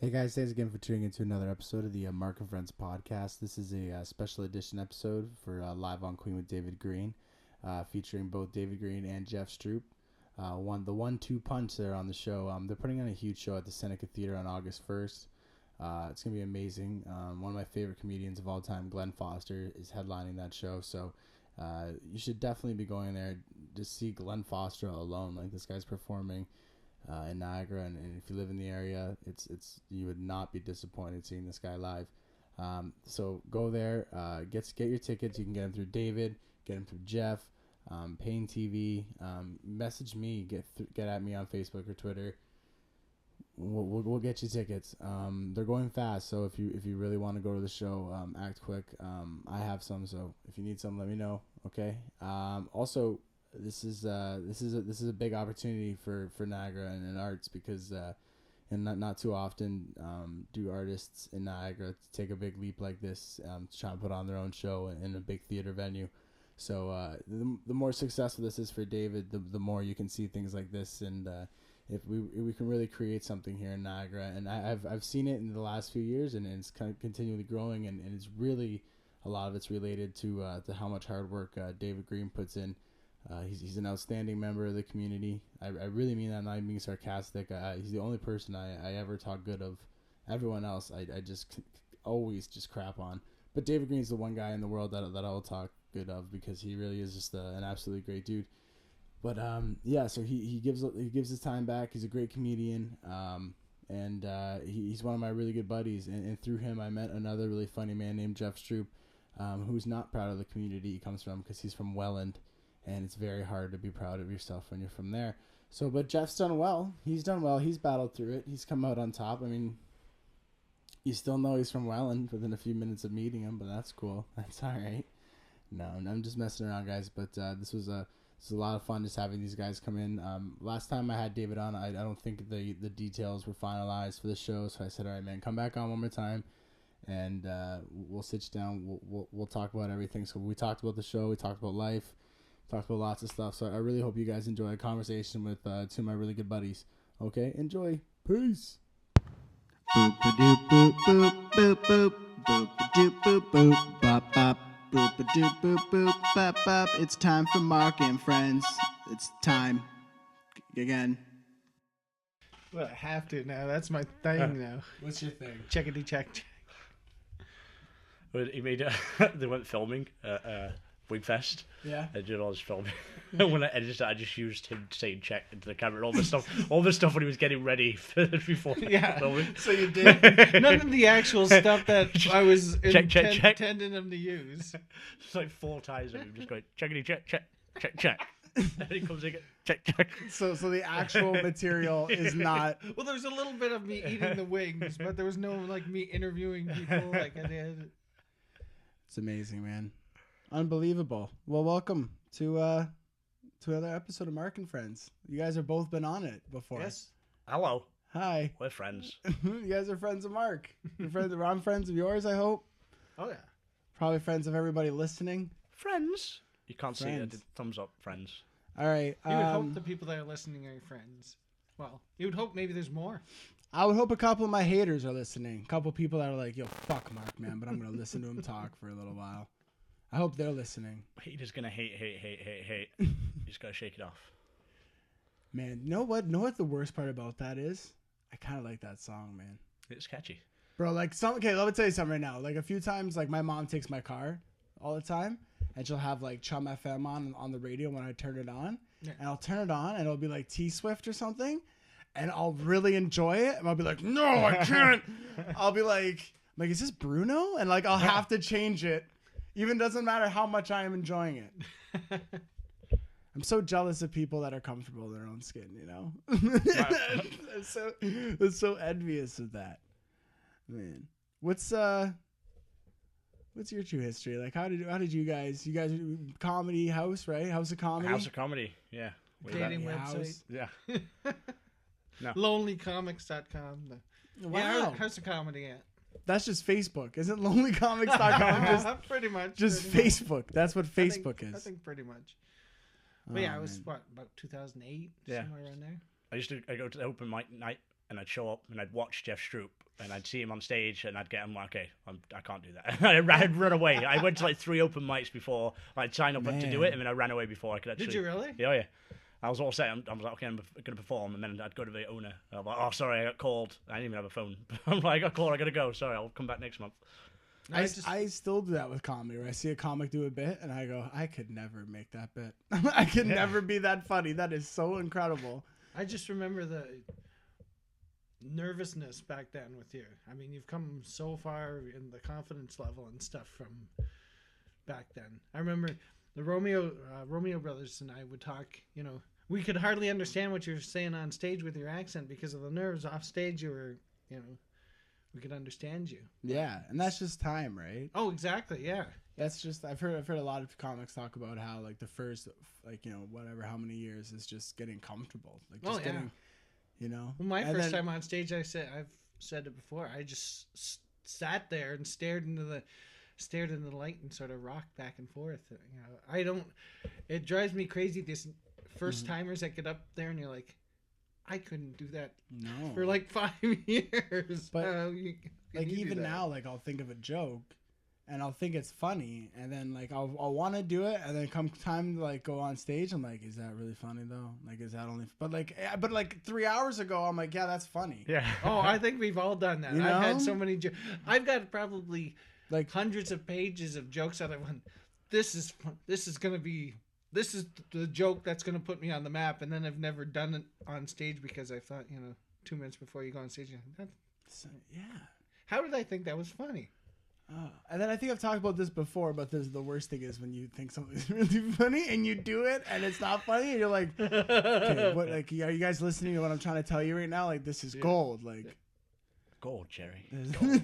Hey guys, thanks again for tuning into another episode of the Marc and Friends podcast. This is a special edition episode for Live on Queen with David Green, featuring both David Green and Jeff Stroop. The 1-2 punch there on the show. They're putting on a huge show at the Seneca Theatre on August 1st. It's going to be amazing. One of my favorite comedians of all time, Glenn Foster, is headlining that show. So you should definitely be going there to see Glenn Foster alone. Like, this guy's performing in Niagara, and if you live in the area, it's you would not be disappointed seeing this guy live. So go there, get your tickets. You can get them through David, get them through Jeff, Payne TV. Message me, get at me on Facebook or Twitter. We'll get you tickets. They're going fast, so if you really want to go to the show, act quick. I have some, so if you need some, let me know. Okay. Also, this is a big opportunity for Niagara and arts, because and not too often do artists in Niagara take a big leap like this to try and put on their own show in a big theater venue. So the more successful this is for David, the more you can see things like this, and if we can really create something here in Niagara. And I've seen it in the last few years, and it's kind of continually growing, and it's really, a lot of it's related to how much hard work David Green puts in. He's an outstanding member of the community. I really mean that, not being sarcastic. He's the only person I ever talk good of. Everyone else I just always just crap on. But David Green's the one guy in the world that I'll talk good of, because he really is just an absolutely great dude. But yeah, so he gives his time back. He's a great comedian, and he's one of my really good buddies. And through him, I met another really funny man named Jeff Stroop, who's not proud of the community he comes from, because he's from Welland. And it's very hard to be proud of yourself when you're from there. So, but Jeff's done well. He's done well. He's battled through it. He's come out on top. I mean, you still know he's from Welland within a few minutes of meeting him, but that's cool. That's all right. No, I'm just messing around, guys. But this was a lot of fun, just having these guys come in. Last time I had David on, I don't think the details were finalized for the show. So I said, all right, man, come back on one more time, and we'll sit you down. We'll talk about everything. So we talked about the show. We talked about life. Talked about lots of stuff, so I really hope you guys enjoy a conversation with two of my really good buddies. Okay, enjoy. Peace. Boop a doop boop boop boop boop boop a doop boop boop bop bop boop a doop boop boop bop bop. It's time for Marc and Friends. It's time again. Well, I have to now. That's my thing now. What's your thing? Checkity check. He made they went filming Wigfest. Yeah. I did all this filming. When I just used him saying check into the camera and all this stuff when he was getting ready before filming. So you did none of the actual stuff that I was intending him to use. It's like 4 times of him just going checkity check. And he comes in, check. So the actual material is not. Well, there was a little bit of me eating the wings, but there was no like me interviewing people like I did. It's amazing, man. Unbelievable. Well, welcome to another episode of Marc and Friends. You guys have both been on it before. Yes. Hello. Hi. We're friends. You guys are friends of Marc. You're friends. I'm friends of yours, I hope. Oh yeah. Probably friends of everybody listening. Friends. You can't see it. I Friends. did thumbs up, friends. All right. You would hope the people that are listening are your friends. Well, you would hope maybe there's more. I would hope a couple of my haters are listening. A couple of people that are like, yo, fuck Marc, man, but I'm going to listen to him talk for a little while. I hope they're listening. Haters gonna hate. You just gotta shake it off. Man, you know what? Know what the worst part about that is? I kind of like that song, man. It's catchy. Bro, like, okay, let me tell you something right now. Like, a few times, like, my mom takes my car all the time, and she'll have, like, Chum FM on the radio when I turn it on. Yeah. And I'll turn it on, and it'll be, like, T-Swift or something, and I'll really enjoy it, and I'll be like, no, I can't. I'll be like, is this Bruno? And, like, I'll have to change it. Even doesn't matter how much I am enjoying it. I'm so jealous of people that are comfortable in their own skin, you know? I'm so envious of that. Man. What's your true history? Like, how did you guys comedy house, right? House of Comedy? House of Comedy, yeah. Dating website. Yeah. No. Lonelycomics.com. Wow. Yeah, House of Comedy, yeah. That's just Facebook. Isn't lonelycomics.com just pretty much. Facebook? Much. That's what Facebook is. I think pretty much. But yeah, I was, about 2008? Yeah. Somewhere around there? I go to the open mic night and I'd show up and I'd watch Jeff Stroop and I'd see him on stage and I'd get him, okay, I can't do that. I'd run away. I went to like 3 open mics before I'd sign up to do it, and then I ran away before I could actually. Did you really? Yeah, yeah. I was all set. I was like, okay, I'm going to perform, and then I'd go to the owner. I'm like, oh, sorry, I got called. I didn't even have a phone. I'm like, I got called. I got to go. Sorry, I'll come back next month. I still do that with comedy, where I see a comic do a bit, and I go, I could never make that bit. I could never be that funny. That is so incredible. I just remember the nervousness back then with you. I mean, you've come so far in the confidence level and stuff from back then. I remember the Romeo brothers and I would talk, you know, we could hardly understand what you were saying on stage with your accent because of the nerves. Off stage, you were, you know, we could understand you. Yeah, and that's just time, right? Oh, exactly, yeah. That's just, I've heard a lot of comics talk about how, like, the first, like, you know, whatever, how many years is just getting comfortable. Like, just getting, you know. Well, my first time on stage, I've said it before, I just sat there and stared into the light and sort of rocked back and forth. You know, it drives me crazy, this first timers that get up there and you're like, I couldn't do that for like 5 years. But like even now, like I'll think of a joke and I'll think it's funny, and then like I'll want to do it, and then come time to like go on stage, I'm like, is that really funny though? Like, is that only? But like 3 hours ago, I'm like, yeah, that's funny. Yeah. Oh, I think we've all done that. You know? I've had so many. I've got probably like hundreds of pages of jokes that I went. This is the joke that's going to put me on the map, and then I've never done it on stage because I thought, you know, 2 minutes before you go on stage, yeah. How did I think that was funny? And then I think I've talked about this before, but the worst thing is when you think something's really funny and you do it and it's not funny, and you're like, okay, what? Like, are you guys listening to what I'm trying to tell you right now? Like, this is gold. Like, gold, Jerry. Gold.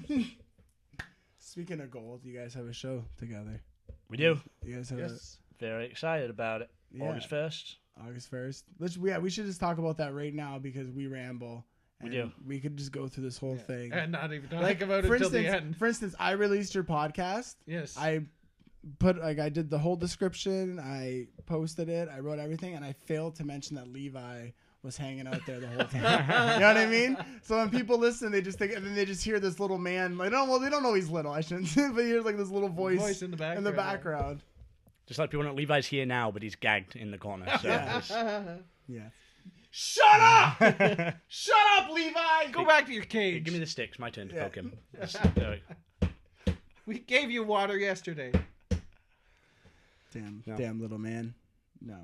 Speaking of gold, you guys have a show together. We do. You guys have Very excited about it. Yeah. August 1st. August 1st. We should just talk about that right now because we ramble. And we do. We could just go through this whole thing and not even talk about it until the end. For instance, I released your podcast. Yes. I did the whole description. I posted it. I wrote everything, and I failed to mention that Levi was hanging out there the whole time. You know what I mean? So when people listen, they just think, and then they just hear this little man. Like, they don't know he's little. I shouldn't say, but here's like this little voice in the background. Just like people know Levi's here now, but he's gagged in the corner. So yeah. Shut up! Shut up, Levi! Go back to your cage. Give me the sticks. My turn to poke him. We gave you water yesterday. Damn little man. No,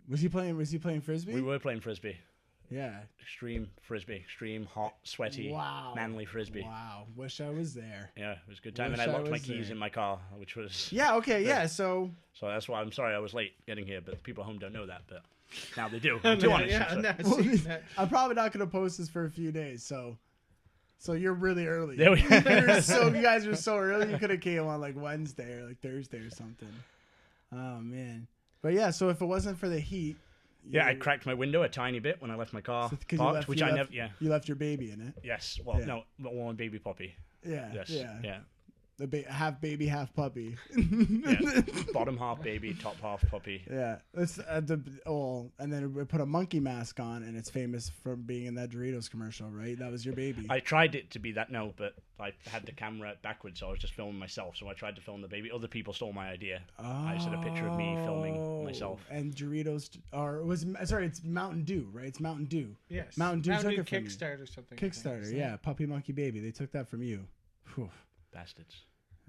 was he playing frisbee? We were playing frisbee. Yeah. Extreme frisbee. Extreme, hot, sweaty, manly frisbee. Wow. Wish I was there. Yeah, it was a good time. And I locked my keys in my car, which was... Yeah, okay, yeah, so... So that's why I'm sorry I was late getting here, but the people at home don't know that, but now they do. I'm too honest. I'm probably not going to post this for a few days, so you're really early. There we you guys are so early. You could have came on like Wednesday or like Thursday or something. Oh, man. But yeah, so if it wasn't for the heat... Yeah, I cracked my window a tiny bit when I left my car parked, which I never... Yeah. You left your baby in it? Yes. Well, no, one baby puppy. Yeah. Yes. Yeah. The half baby, half puppy. Yeah. Bottom half baby, top half puppy. Yeah. It's and then we put a monkey mask on, and it's famous from being in that Doritos commercial, right? That was your baby. I tried it to be that, but I had the camera backwards, so I was just filming myself. So I tried to film the baby. Other people stole my idea. I just had a picture of me filming myself. And Doritos it's Mountain Dew, right? It's Mountain Dew. Yes. Mountain Dew took it from you. Kickstart or something. Kickstarter, yeah. Puppy Monkey Baby. They took that from you. Whew. Bastards.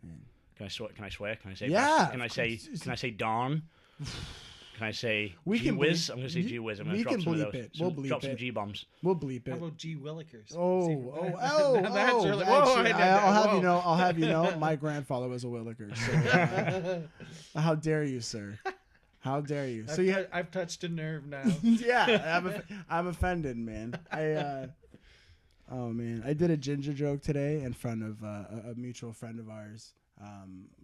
Man. Can I swear? Can I say? Yeah. Can I say darn? Can I say we G Whiz? I'm going to say G Whiz. I'm going to drop some of those. We'll bleep drop it. some G bombs. We'll bleep it. How about G Willikers? That's really. I'll have you know. My grandfather was a Williker. So, how dare you, sir? How dare you? I've touched a nerve now. Yeah, I'm offended, man. Oh man, I did a ginger joke today in front of a mutual friend of ours,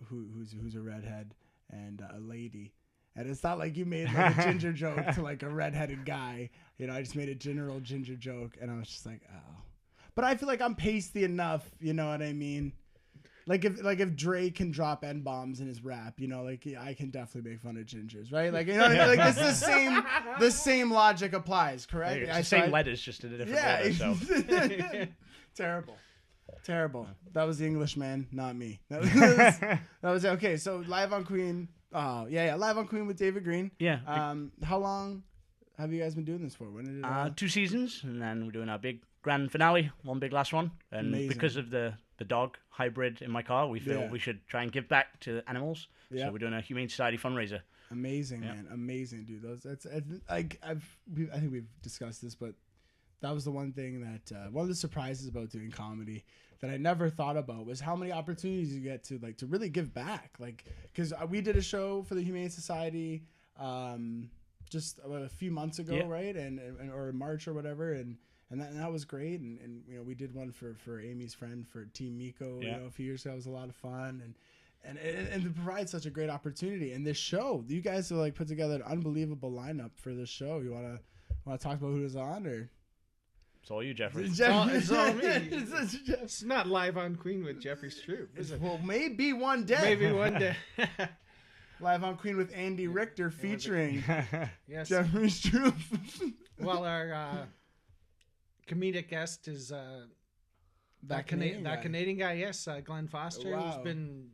who's a redhead and a lady, and it's not like you made like a ginger joke to like a redheaded guy. You know, I just made a general ginger joke, and I was just like, oh. But I feel like I'm pasty enough. You know what I mean? Like if Dre can drop N-bombs in his rap, you know, like I can definitely make fun of gingers, right? Like, you know what I mean? Like it's the same logic applies, correct? It's the same letters, just in a different letter. So. Terrible. That was the Englishman, not me. That was okay. So live on Queen. Oh yeah, live on Queen with David Green. Yeah. How long have you guys been doing this for? When did it? 2 seasons, and then we're doing our big grand finale, one big last one. And Amazing. Because of the dog hybrid in my car, we feel we should try and give back to animals. Yeah. So we're doing a Humane Society fundraiser. Amazing, man. Amazing, dude. I think we've discussed this, but that was the one thing that one of the surprises about doing comedy that I never thought about was how many opportunities you get to really give back. Like, because we did a show for the Humane Society just about a few months ago, right? And or March or whatever, and that was great. And you know, we did one for Amy's friend for Team Miko, you know, a few years ago. It was a lot of fun, and to provide such a great opportunity. And this show, you guys have like put together an unbelievable lineup for this show. You wanna talk about who was on, or? It's all you, Jeffrey. It's all me. It's not live on Queen with Jeffrey Stroop, is it? Well, maybe one day. Maybe one day. Live on Queen with Andy Richter featuring Yes. Jeffrey Stroop. Well, our comedic guest is that Canadian guy. Yes, Glenn Foster, Wow. who's been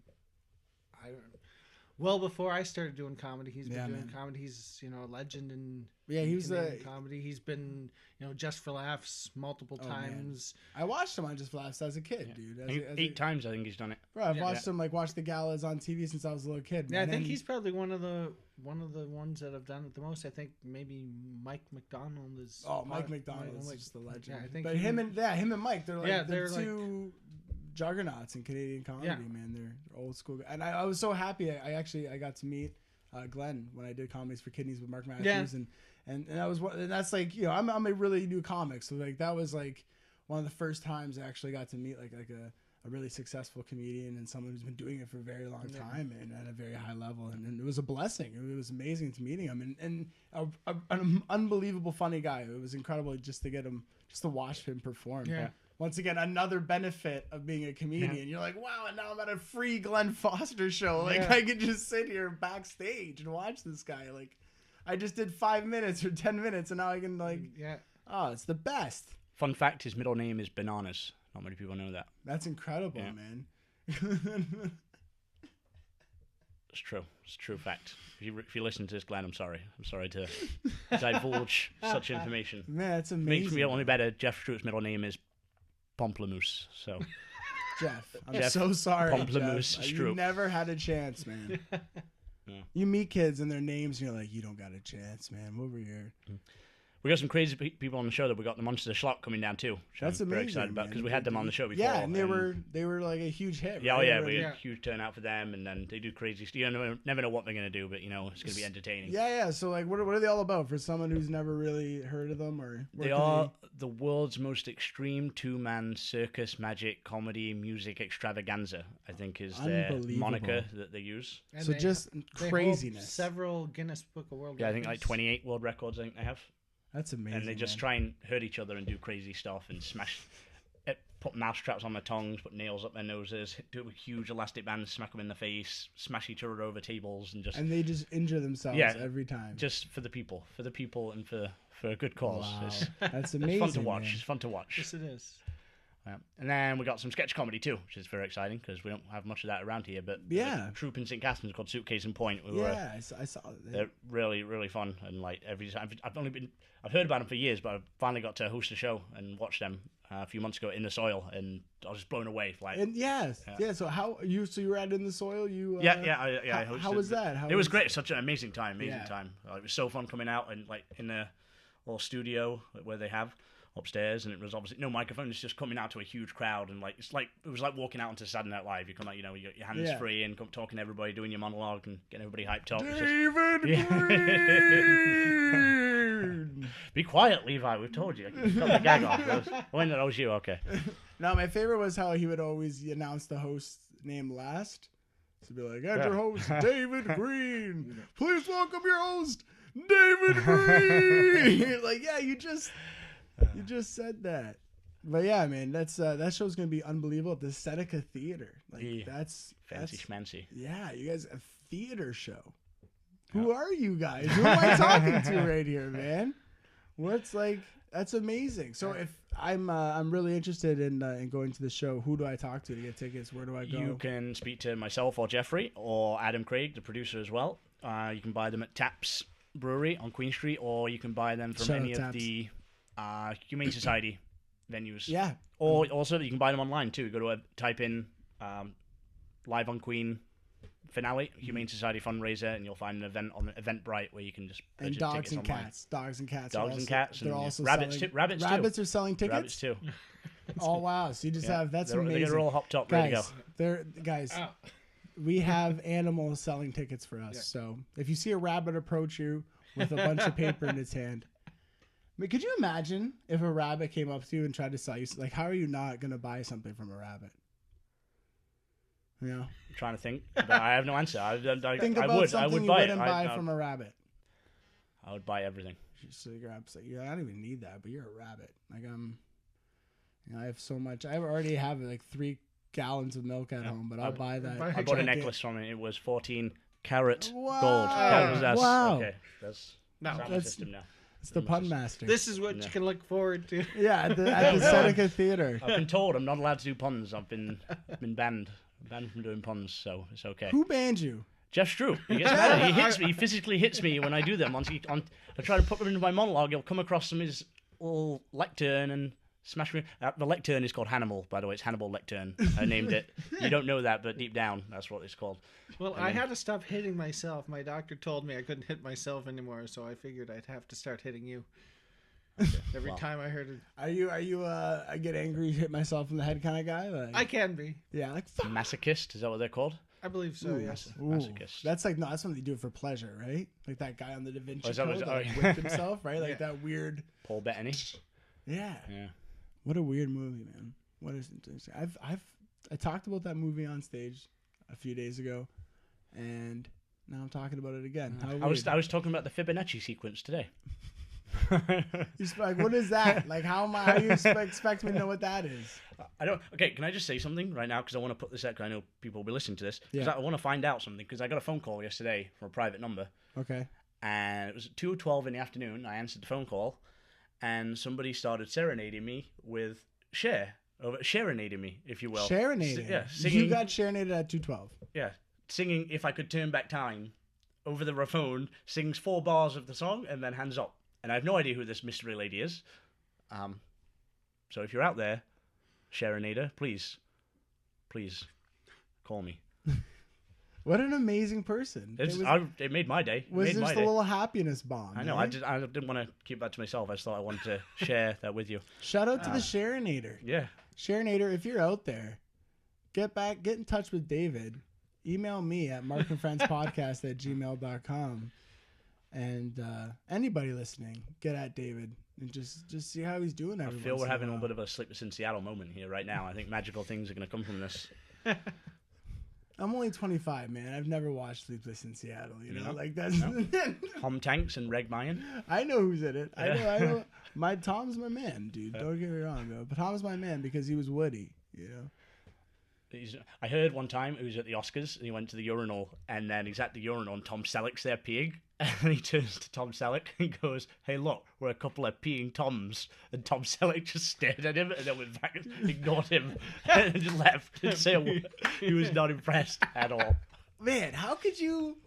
well before I started doing comedy. He's been doing man. comedy. He's a legend in He was Canadian comedy. He's been Just for Laughs multiple times. I watched him on Just for Laughs as a kid, dude. 8 times I think he's done it. Bro, I've watched him watch the galas on TV since I was a little kid. Yeah, man. I think he's probably one of the ones that have done it the most. I think maybe Mike McDonald is. Mike McDonald is just the legend. Yeah, I think but him and Mike, they're like they're two juggernauts in Canadian comedy, man. They're old school. And I was so happy. I got to meet Glenn when I did Comedies for Kidneys with Marc Matthews, and that's like, I'm a really new comic, so like that was like one of the first times I actually got to meet like a really successful comedian and someone who's been doing it for a very long time and at a very high level, and it was a blessing. It was amazing to meeting him, and an unbelievable funny guy. It was incredible just to watch him perform. Yeah. Once again, another benefit of being a comedian. Yeah. You're like, wow, and now I'm at a free Glenn Foster show. Like, I could just sit here backstage and watch this guy. Like, I just did 5 minutes or 10 minutes, and now I can, it's the best. Fun fact, his middle name is Bananas. Not many people know that. That's incredible, man. It's true. It's a true fact. If you listen to this, Glenn, I'm sorry. I'm sorry to divulge such information. Man, that's amazing. Makes me only better. Jeff Stroop's middle name is Pomplamoose. So, Jeff, I'm so sorry. Pomplamoose Jeff. Stroop. You never had a chance, man. Yeah. You meet kids and their names, and you're like, you don't got a chance, man. Over here. We got some crazy people on the show that we got the Monster Schlock coming down too. That's amazing. Very excited about because we had them on the show before. Yeah, and they were like a huge hit. Yeah, right? We had a huge turnout for them, and then they do crazy stuff. You never know what they're gonna do, but it's gonna be entertaining. Yeah. So like, what are they all about for someone who's never really heard of them? Or they are the world's most extreme 2-man circus, magic, comedy, music extravaganza. I think is their moniker that they use. And so just craziness. Several Guinness Book of World Records. Yeah, I think like 28 world records. I think they have. That's amazing. And they just try and hurt each other and do crazy stuff and put mouse traps on their tongues, put nails up their noses, do huge elastic bands, smack them in the face, smash each other over tables, and they just injure themselves every time. Just for the people, and for a good cause. Wow. That's amazing. It's fun to watch. Man. It's fun to watch. Yes, it is. And then we got some sketch comedy too, which is very exciting because we don't have much of that around here. But the troupe in St. Catherine's called Suitcase and Point. I saw that. They're really, really fun, and like every time I've heard about them for years, but I finally got to host a show and watch them a few months ago in the soil, and I was just blown away. Like, and so you were at In the Soil? How was that? It was great. Such an amazing time. It was so fun coming out and like in the little studio where they have upstairs, and it was obviously no microphone. It's just coming out to a huge crowd, and like it was like walking out onto Saturday Night Live. You come out, you got your hands free and come talking to everybody, doing your monologue and getting everybody hyped up. David Green! Be quiet, Levi. We've told you. Cut the gag off. That was you. Okay. Now my favorite was how he would always announce the host's name last. So be like, "And your host, David Green. Please welcome your host, David Green." Like, you just said that. But yeah, man, that's that show's gonna be unbelievable at the Seneca Theatre. Like Yeah. that's Fancy schmancy. yeah, you guys a theater show. Who are you guys? Who am I talking to right here, man? What's like? That's amazing. So if I'm really interested in going to the show, who do I talk to get tickets? Where do I go? You can speak to myself or Jeffrey or Adam Craig, the producer as well. You can buy them at Taps Brewery on Queen Street, or you can buy them from Shout any out of the Humane Society venues. Yeah. Or also you can buy them online too. Go to type in Live on Queen finale, Humane Society fundraiser, and you'll find an event on Eventbrite where you can just And purchase dogs tickets and online. cats. Dogs and cats. Dogs and cats. They're And also rabbits selling, too. Rabbits are selling tickets. Rabbits too. Oh wow! So you just have that's they're, amazing. They're all hopped up, ready to go. Guys, we have animals selling tickets for us. So if you see a rabbit approach you with a bunch of paper in its hand, I mean, could you imagine if a rabbit came up to you and tried to sell you? Like, how are you not going to buy something from a rabbit? You know, I'm trying to think, but I have no answer. think about I something would you buy wouldn't it. buy from a rabbit. I would buy everything. So you grab, say, yeah, I don't even need that, but you're a rabbit. Like I have so much. I already have like 3 gallons of milk at home, but I'll buy that. I bought a necklace from it. It was 14 karat Wow. gold. Wow. Okay, that's No, my that's- system now. It's the pun master. This is what you can look forward to. Yeah, at the Seneca Theatre. I've been told I'm not allowed to do puns. I've been banned from doing puns, so it's okay. Who banned you? Jeff Stroop. He gets mad. He hits me. He physically hits me when I do them. I try to put them into my monologue. He'll come across from his little lectern and smash me. The lectern is called Hannibal, by the way. It's Hannibal Lectern. I named it. You don't know that, but deep down, that's what it's called. Well, I had to stop hitting myself. My doctor told me I couldn't hit myself anymore, so I figured I'd have to start hitting you. Every time I heard it. Are you I get angry, hit myself in the head kind of guy? Like, I can be. yeah, like fuck. Masochist, is that what they're called? I believe so, yes. Ooh, Masochist. that's like no, that's when they do it for pleasure, right? Like that guy on the Da Vinci is that Code what- that like, oh, whipped himself, right? Like that weird. Paul Bettany? Yeah. Yeah. What a weird movie, man. What is interesting? I talked about that movie on stage a few days ago, and now I'm talking about it again. How I was weird. talking about the Fibonacci sequence today. Like, what is that? Like, how do you expect me to know what that is? I don't. Okay, can I just say something right now? Because I want to put this out. Because I know people will be listening to this. Because Yeah. I want to find out something. Because I got a phone call yesterday from a private number, Okay. and it was at 2:12 in the afternoon. I answered the phone call, and somebody started serenading me with serenading me, if you will. Serenading. Yeah, singing. You got serenaded at 2:12. Yeah, singing "If I Could Turn Back Time" over the phone. Sings 4 bars of the song and then hands up. And I have no idea who this mystery lady is. So if you're out there, Sharonader, please call me. What an amazing person. It made my day. Was Made just my a day. little happiness bomb. I know. right? I didn't want to keep that to myself. I just thought I wanted to share that with you. Shout out to the Sharonator. Yeah. Sharonator, if you're out there, get in touch with David. Email me at marcandfriendspodcast@gmail.com. And anybody listening, get at David and just see how he's doing. I feel we're having a bit of a Sleepless in Seattle moment here right now. I think magical things are going to come from this. I'm only 25, man. I've never watched Sleepless in Seattle. You know, know? like that's. Tom Tanks and Reg Mayan. I know who's in it. I know. Tom's my man, dude. Don't get me wrong, though. But Tom's my man because he was Woody. You know. I heard one time he was at the Oscars and he went to the urinal, and then he's at the urinal and Tom Selleck's there peeing, and he turns to Tom Selleck and goes, "Hey, look, we're a couple of peeing Toms." And Tom Selleck just stared at him and then went back, ignored him, and just left. Didn't say a word. He was not impressed at all. Man, how could you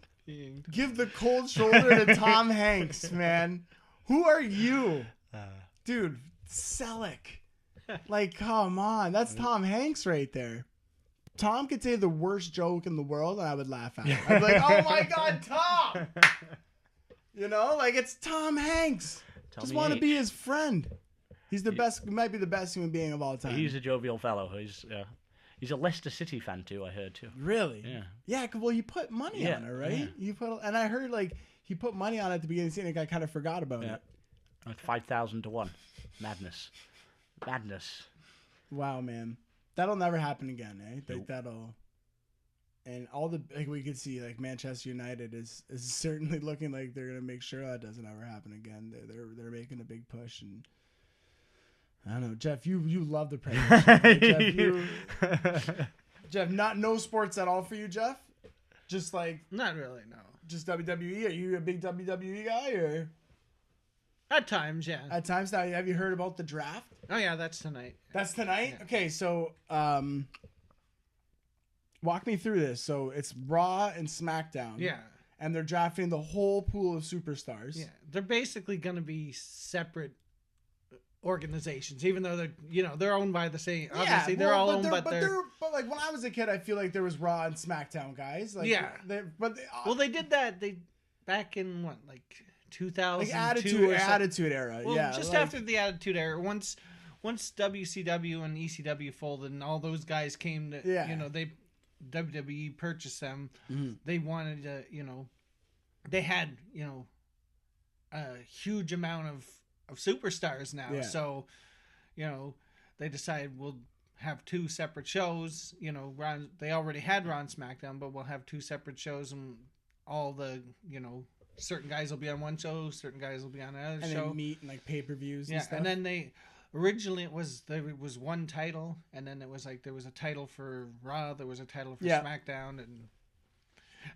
give the cold shoulder to Tom Hanks, man? Who are you? Dude, Selleck. Like, come on. That's Tom Hanks right there. Tom could say the worst joke in the world and I would laugh at it. I'd be like, oh my God, Tom! You know, like it's Tom Hanks. Just want to be his friend. He's the best, he might be the best human being of all time. He's a jovial fellow. He's a Leicester City fan too, I heard too. Really? Yeah. Yeah, well, he put money on it, right? Yeah. And I heard like he put money on it at the beginning of the season. I kind of forgot about it. 5,000 to 1. Madness. Wow, man. That'll never happen again, eh? Like Nope. that'll, and all the like we could see like Manchester United is certainly looking like they're gonna make sure that doesn't ever happen again. They're making a big push, and I don't know, Jeff. You love the Premiership, right? Jeff, no sports at all for you, Jeff. Just like Not really, no. just WWE. Are you a big WWE guy or? At times, yeah. At times now, have you heard about the draft? Oh yeah, that's tonight. That's tonight? Yeah. Okay, so walk me through this. So it's Raw and SmackDown. Yeah. And they're drafting the whole pool of superstars. Yeah. They're basically going to be separate organizations, even though they're owned by the same. Obviously, they're all owned, but but like when I was a kid, I feel like there was Raw and SmackDown guys. Like, yeah. They did that. They back in what, like 2002 like attitude era. Well, yeah. just like, after the Attitude Era, once WCW and ECW folded, and all those guys came to, they WWE purchased them. Mm-hmm. They wanted to, they had, a huge amount of superstars now. Yeah. So, they decided we'll have two separate shows. They already had Raw and SmackDown, but we'll have two separate shows, and all the, certain guys will be on one show, certain guys will be on another show. And then meet and like pay-per-views and Yeah, stuff. and then originally there was one title, and then it was like there was a title for Raw, there was a title for SmackDown, and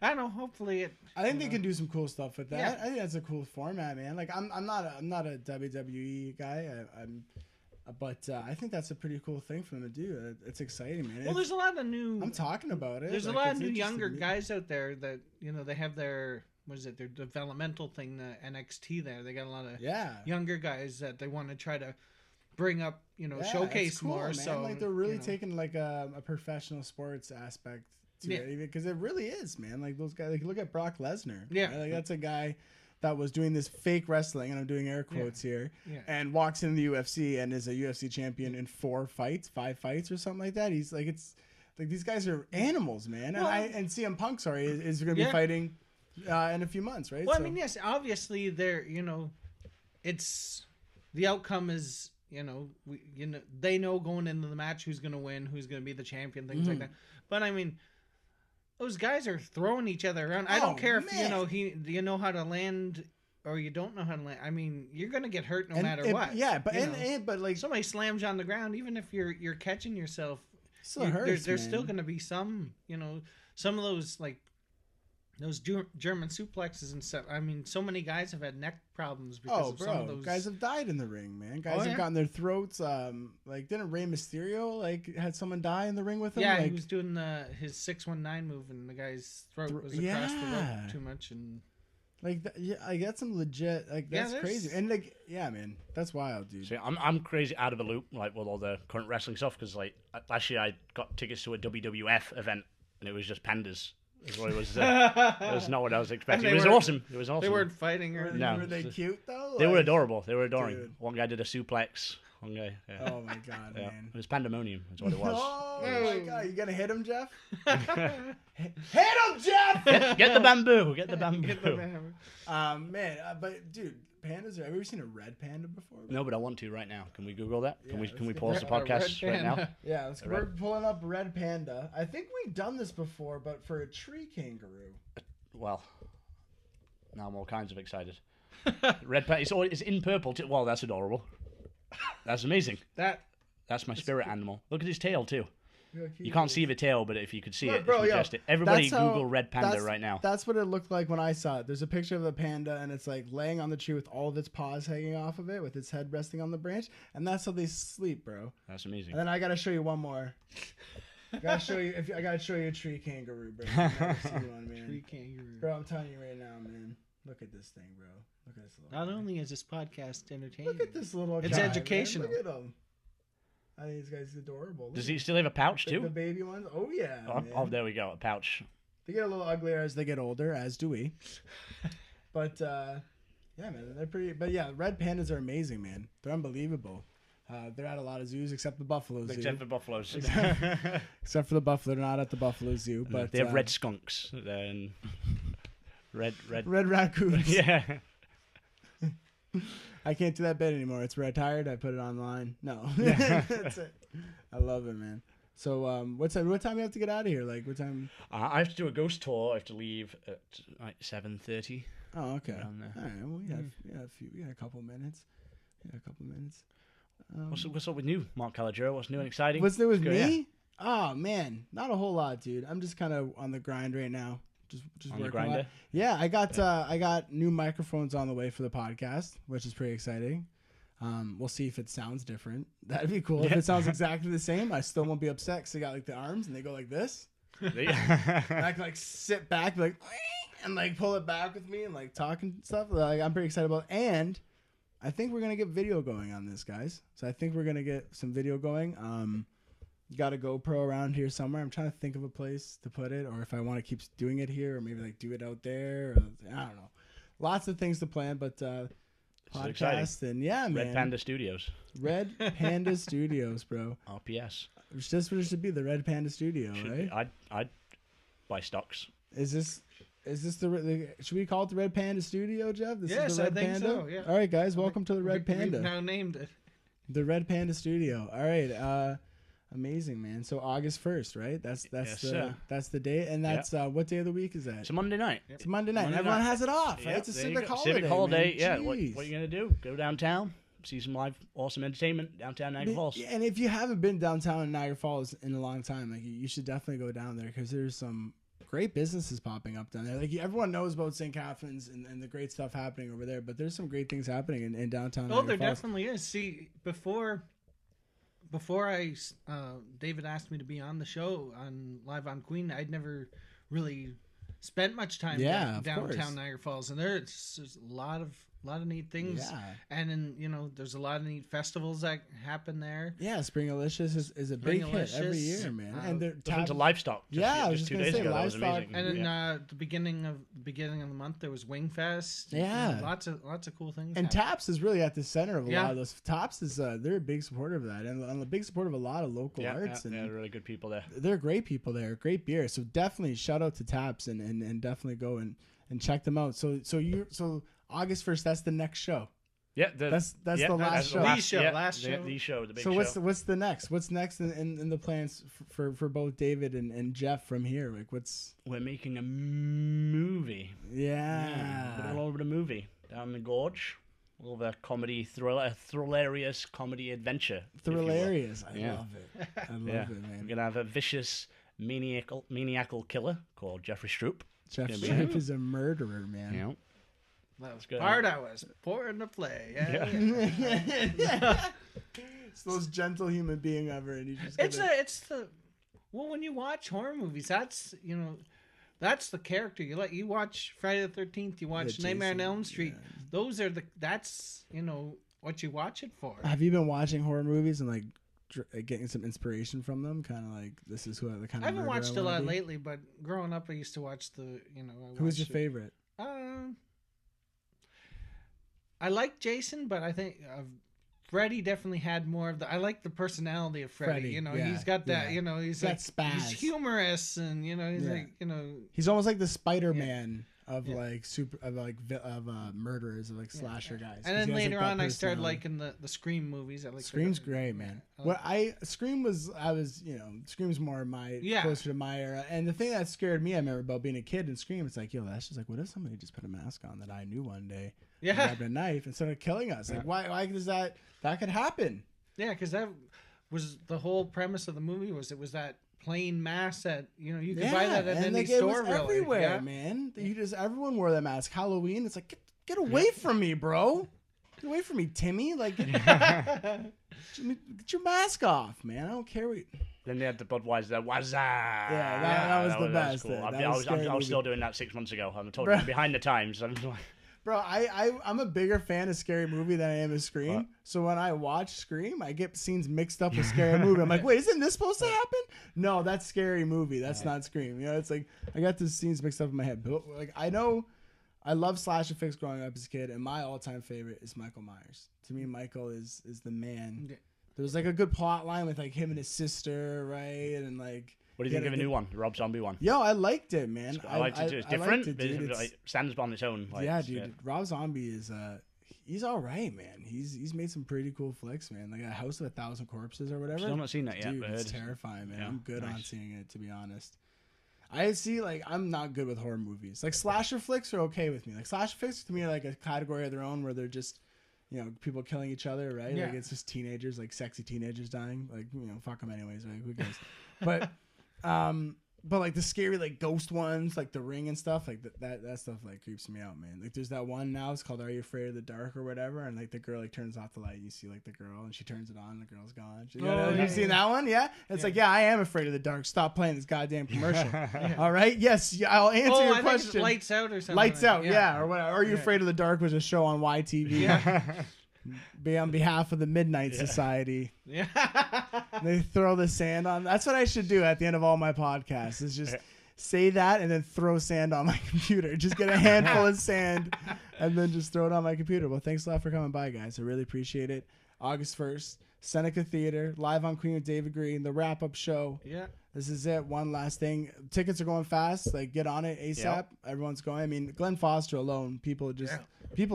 I don't know. Hopefully I think they can do some cool stuff with that. Yeah. I think that's a cool format, man. Like I'm not a WWE guy. But I think that's a pretty cool thing for them to do. It's exciting, man. Well, there's a lot of new. I'm talking about it. There's like, a lot it's of new interesting younger to me. guys out there that they have their their developmental thing, the NXT. There, they got a lot of younger guys that they want to try to bring up, showcase it's cool, more. Man. So like they're really taking like a professional sports aspect to it, because it really is, man. Like those guys, like look at Brock Lesnar. Yeah, right? Like that's a guy that was doing this fake wrestling, and I'm doing air quotes here, and walks into the UFC and is a UFC champion in 5 fights or something like that. He's like, it's like these guys are animals, man. Well, and CM Punk, is going to be fighting in a few months, right? Well, I mean, yes, obviously they're, it's the outcome is, they know going into the match who's going to win, who's going to be the champion, things like that. But I mean, those guys are throwing each other around. I don't care if you know how to land or you don't know how to land. I mean, you're going to get hurt no matter what. Yeah, but but like somebody slams you on the ground, even if you're catching yourself, still hurts, there's still going to be some, some of those like those German suplexes and stuff. I mean, so many guys have had neck problems because of some of those guys have died in the ring, man. Guys have gotten their throats. Like didn't Rey Mysterio like had someone die in the ring with him? Yeah, like, he was doing his 619 move, and the guy's throat was across the rope too much, and like I got some legit like that's crazy, and like man, that's wild, dude. See, I'm crazy out of the loop like with all the current wrestling stuff because like last year I got tickets to a WWF event and it was just pandas. It was not what I was expecting. It was awesome. It was awesome. They weren't fighting or anything. Were they cute though? They were adorable. They were adoring. Dude. One guy did a suplex. One guy. Yeah. Oh my god, man! It was pandemonium. That's what it was. Oh my god! You gonna hit him, Jeff? Hit him, Jeff! Get the bamboo. Get the bamboo. Get the bamboo. Man, but dude, pandas. Have you ever seen a red panda before? No, but I want to right now. Can we Google that? Yeah, Can we pause the podcast right now? Yeah, we're pulling up red panda. I think we've done this before, but for a tree kangaroo. Well, now I'm all kinds of excited. Red panda. It's in purple too. Well, that's adorable. That's amazing. That's my spirit animal. Look at his tail too. You can't see the tail, but if you could see it, it's majestic. Everybody Google red panda right now. That's what it looked like when I saw it. There's a picture of the panda, and it's like laying on the tree with all of its paws hanging off of it, with its head resting on the branch, and that's how they sleep, bro. That's amazing. And then I gotta show you one more. I gotta show you a tree kangaroo, bro. I've never seen one, man. Tree kangaroo. Bro, I'm telling you right now, man. Look at this thing, bro. Look at this little. Not guy. only is this podcast entertaining, Look at this little. It's guy, educational. Man. Look at him. I think this guy's adorable. Look Does he still have a pouch the too? baby ones? Oh yeah. Oh, there we go. A pouch. They get a little uglier as they get older, as do we. But yeah, man, they're pretty. But yeah, red pandas are amazing, man. They're unbelievable. They're at a lot of zoos except the buffalo zoo. Except for buffaloes. Except for the buffalo, they're not at the buffalo zoo. But they have red skunks. Then red raccoons. Yeah. I can't do that bit anymore. It's retired. I put it online. No, that's it. I love it, man. So, what time do you have to get out of here? Like, what time? I have to do a ghost tour. I have to leave at like 7:30. Oh, okay. Around there. All right. Well, we got a couple minutes. What's up with you, Mark Calogero? What's new and exciting? What's new with Good, me? Oh man, not a whole lot, dude. I'm just kind of on the grind right now. Just On working the a grinder? lot. Yeah, I got new microphones on the way for the podcast, which is pretty exciting. We'll see if it sounds different. That'd be cool. If it sounds exactly the same, I still won't be upset because I got like the arms and they go like this. And I can like sit back, be like, and like pull it back with me and like talk and stuff. Like I'm pretty excited about it. And I think we're gonna get video going on this, guys. So I think we're gonna get some video going. Got a GoPro around here somewhere. I'm trying to think of a place to put it, or if I want to keep doing it here, or maybe like do it out there. Or, I don't know. Lots of things to plan, but podcast and yeah, man. Red Panda Studios. Red Panda Studios, bro. RPS. It's just what it should be, the Red Panda Studio, right? I'd buy stocks. Is this the should we call it the Red Panda Studio, Jeff? This Yes, is the Red I think Panda? so, yeah. All right, guys, welcome to the Red Panda. We've now named it. The Red Panda Studio. All right, amazing, man. So August 1st, right? That's the date, and that's what day of the week is that? It's a Monday night. It's a Monday night. Monday and everyone night. has it off, right? Yeah, It's a there you civic go. holiday. Civic holiday, man. yeah. What are Jeez. you going to do? Go downtown, see some live, awesome entertainment downtown Niagara Falls. Yeah, and if you haven't been downtown in Niagara Falls in a long time, like you should definitely go down there because there's some great businesses popping up down there. Like everyone knows about St. Catharines and the great stuff happening over there, but there's some great things happening in downtown. Oh, Niagara there Falls. definitely is. See, before David asked me to be on the show on Live on Queen, I'd never really spent much time of downtown course. Niagara Falls, and there's a lot of neat things. Yeah. And then there's a lot of neat festivals that happen there. Yeah, Springalicious is a big hit every Springalicious, year, man. And they're Listen to Livestock. Yeah, I was just just 2 gonna days say, ago. That was Livestock- amazing. And then Yeah. the beginning of the month there was Wingfest. Yeah. Lots of cool things. And happening. Taps is really at the center of a Yeah. lot of those. Taps is they're a big supporter of that, and a big supporter of a lot of local arts. And yeah, really good people there. they're great people there, great beer. So definitely shout out to Taps and definitely go and check them out. So August 1st, that's the next show. Yeah, That's the last that's show. the last show. Last show. The show, the big So show. what's the next? What's next in the plans for both David and Jeff from here? Like what's We're making a movie. Put yeah. a little bit of movie down the gorge. A little bit of comedy, thrillerious comedy adventure. if you will. Hilarious. I Yeah. love it. I love Yeah. it, We're man. gonna have a vicious maniacal killer called Jeffrey Stroop. Jeff gonna be- Stroop is a murderer, man. Yeah. That was good. part I was pouring to play. Yeah. It's the most gentle human being ever, and you just When you watch horror movies, that's the character you watch Friday the 13th, you watch Yeah, Nightmare on Jason, Elm Street. yeah. Those are that's what you watch it for. Have you been watching horror movies and like getting some inspiration from them? Kind of like this is who the kind of I haven't murderer watched a wanna lot be? your but growing up, I used to watch Who was your favorite? I like Jason, but I think Freddy definitely had more of the. I like the personality of Freddy. Freddy, yeah, He's got that. yeah. He's That like spaz. he's humorous, and he's Yeah. like He's almost like the Spider-Man of Yeah. like murderers, of like slasher guys. 'Cause And he then has, later that on, I started personality. liking the Scream movies. I like Scream's great, man. Scream's more closer to my era. And the thing that scared me, I remember about being a kid and Scream, it's like, that's just like, what if somebody just put a mask on that I knew one day, Yeah, grabbed a knife and started killing us? Like, why does that could happen? yeah, because that was the whole premise of the movie. It was that plain mask that you could buy that at and any like, store. it was really. everywhere, Yeah. man. Everyone wore that mask. Halloween, it's like, get away from me, bro. Get away from me, Timmy. Like, get your mask off, man. I don't care what. Then they had the Budweiser. Wazza! Yeah, that was the best. Cool. That I was scary was still movie. doing that 6 months ago. I'm Bruh. behind the times. I'm like, Bro, I'm a bigger fan of Scary Movie than I am of Scream. What? So when I watch Scream, I get scenes mixed up with Scary Movie. I'm like, wait, isn't this supposed to happen? No, that's Scary Movie. That's not Scream. It's like I got the scenes mixed up in my head. But like I know, I love slasher flicks growing up as a kid, and my all-time favorite is Michael Myers. To me, Michael is the man. Yeah. There was like a good plot line with like him and his sister, right? And like, what do you think of a new one, the Rob Zombie one? Yo, I liked it, man. I liked it too. It's I liked different, it, but dude. it like, stands on its own. Like, Yeah, dude. Rob Zombie is he's all right, man. He's made some pretty cool flicks, man. Like a House of 1,000 Corpses or whatever. Still not seen that yet. Dude, but it's it's terrifying, man. yeah, I'm good on nice. seeing it, to be honest. I see, like, I'm not good with horror movies. Like, slasher flicks are okay with me. Like, slasher flicks to me are like a category of their own where they're just, people killing each other, right? Yeah. Like it's just teenagers, like sexy teenagers dying. Like fuck them anyways, right? Who cares? But like the scary like ghost ones, like The Ring and stuff, like that stuff like creeps me out, man. Like there's that one now, it's called Are You Afraid of the Dark or whatever, and like the girl like turns off the light, and you see like the girl, and she turns it on, and the girl's gone. You've seen that one? Yeah. It's like, yeah, I am afraid of the dark. Stop playing this goddamn commercial. All right. Yes, I'll answer your I question. think it's Lights Out or something. Lights Out, yeah, or whatever. Are You Afraid of the Dark was a show on YTV. Yeah. Be on behalf of the Midnight Society. Yeah. They throw the sand on. That's what I should do at the end of all my podcasts. Is just say that and then throw sand on my computer. Just get a handful of sand and then just throw it on my computer. Well, thanks a lot for coming by, guys. I really appreciate it. August 1st, Seneca Theatre, live on Queen with David Green, the wrap-up show. Yeah. This is it. One last thing. Tickets are going fast. Like, get on it ASAP. Yep. Everyone's going. I mean, Glenn Foster alone, people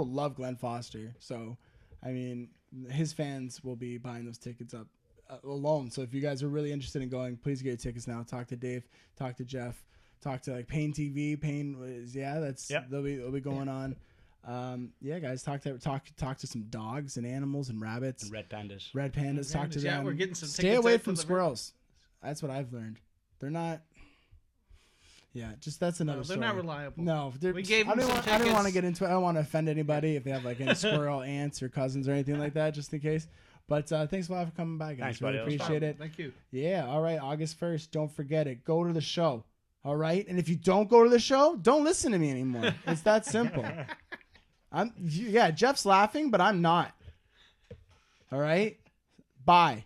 love Glenn Foster. So, I mean, his fans will be buying those tickets up alone. So if you guys are really interested in going, please get your tickets now. Talk to Dave, talk to Jeff, talk to like Pain TV. They'll be going on. Guys, talk to some dogs and animals and rabbits. And red pandas. Talk to them. Yeah, we're getting some Stay tickets away out from for the squirrels. That's what I've learned. They're not. Yeah, just that's another they're story. not reliable. No, we gave them some I don't want to tickets. get into it. I don't want to offend anybody if they have like any squirrel aunts or cousins or anything like that, just in case. But thanks a lot for coming by, guys. Thanks, really buddy. appreciate it. Thank you. Yeah, all right, August 1st. Don't forget it. Go to the show. All right? And if you don't go to the show, don't listen to me anymore. It's that simple. Jeff's laughing, but I'm not. All right? Bye.